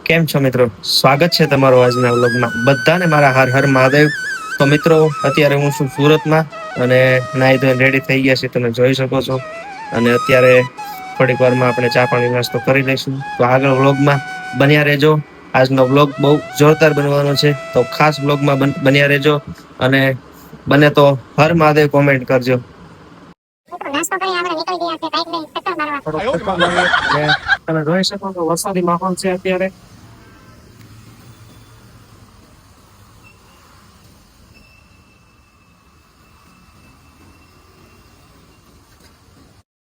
કેમ છો મિત્રો? સ્વાગત છે તમારો આજના વ્લોગમાં. બધાને મારા હર હર મહાદેવ. તો મિત્રો, અત્યારે હું છું સુરતમાં અને નાઈ ધોઈને રેડી થઈ ગયા છે, તમે જોઈ શકો છો. અને અત્યારે થોડીક વારમાં આપણે ચા પાણી નાસ્તો કરી લઈશું. તો આગળ વ્લોગમાં બન્યા રહેજો. આજનો વ્લોગ બહુ જોરદાર બનવાનો છે, તો ખાસ વ્લોગમાં બન્યા રહેજો. અને બને તો હર મહાદેવ કોમેન્ટ કરજો. તમે જોઈ શકો છો વરસાદી માહોલ છે અત્યારે.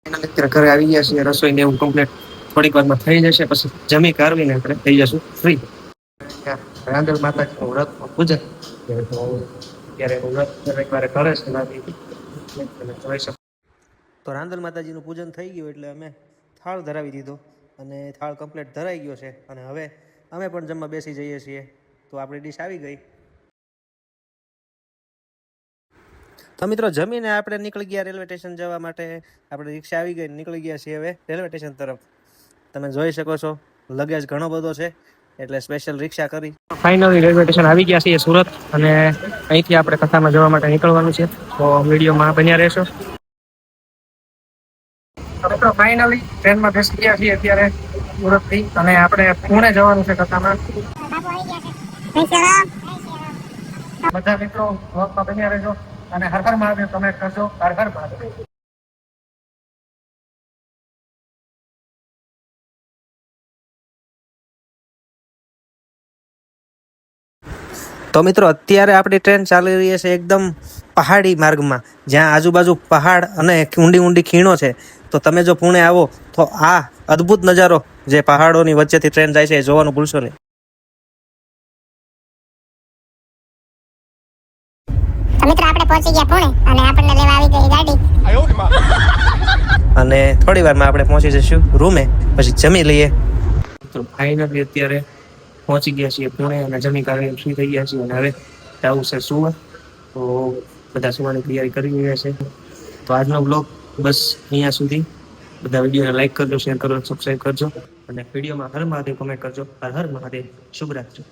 અત્યારે ઘરે આવી ગયા છીએ, રસોઈ ને એવું કમ્પ્લીટ થોડીક વારમાં થઈ જશે. પછી જમી કારવીને આપણે થઈ જશું ફ્રી. રાંદલ માતાજીનું વ્રત પૂજન અત્યારે વ્રત દરેક વારે કરે છે. તો રાંદલ માતાજીનું પૂજન થઈ ગયું એટલે અમે થાળ ધરાવી દીધો અને થાળ કમ્પ્લીટ ધરાઈ ગયો છે. અને હવે અમે પણ જમવા બેસી જઈએ છીએ. તો આપણી ડીશ આવી ગઈ. તો મિત્રો, જમીને આપણે નીકળી ગયા રેલવે સ્ટેશન જવા માટે. આપણે રિક્ષા આવી ગઈ, નીકળી ગયા છીએ હવે રેલવે સ્ટેશન તરફ. તમે જોઈ શકો છો લગેજ ઘણો બધો છે એટલે સ્પેશિયલ રિક્ષા કરી. ફાઇનલી રેલવે સ્ટેશન આવી ગયા છીએ સુરત, અને અહીંથી આપણે કથામાં જવા માટે નીકળવાનું છે. તો વિડીયોમાં બન્યા રહેશો. મિત્રો, ફાઇનલી ટ્રેનમાં બેસી ગયા છીએ અત્યારે સુરતથી, અને આપણે પુણે જવાનું છે કથામાં. બધા મિત્રો વ્લોગમાં બન્યા રહેજો અને હર હર મહાદેવ કમેન્ટ કરજો. હર હર મહાદેવ. તો મિત્રો, અત્યારે આપણી ટ્રેન ચાલી રહી છે એકદમ પહાડી માર્ગમાં, જ્યાં આજુબાજુ પહાડ અને ઊંડી ઊંડી ખીણો છે. તો તમે જો પુણે આવો તો આ અદ્ભુત નજારો જે પહાડોની વચ્ચેથી ટ્રેન જાય છે એ જોવાનું ભૂલશો નહીં. મિત્રો, આપણે પહોંચી ગયા પુણે અને આપણને લેવા આવી ગઈ ગાડી. અને થોડી વારમાં આપણે પહોંચી જઈશું રૂમે, પછી જમી લઈએ. તો ફાઇનલી અત્યારે પહોંચી ગયા છીએ પુણે અને જમી કાઢીને ફ્રી થઈ ગયા છીએ. અને હવે જવું છે સુવા. તો બધા સુવાની તૈયારી કરી રહ્યા છે. તો આજનો બ્લોગ બસ અહીંયા સુધી. બધા વિડીયોને લાઈક કરજો, શેર કરજો, સબસ્ક્રાઈબ કરજો અને વિડીયોમાં હર મહાદેવ કમેન્ટ કરજો. હર હર મહાદેવ. શુભરાત્રી.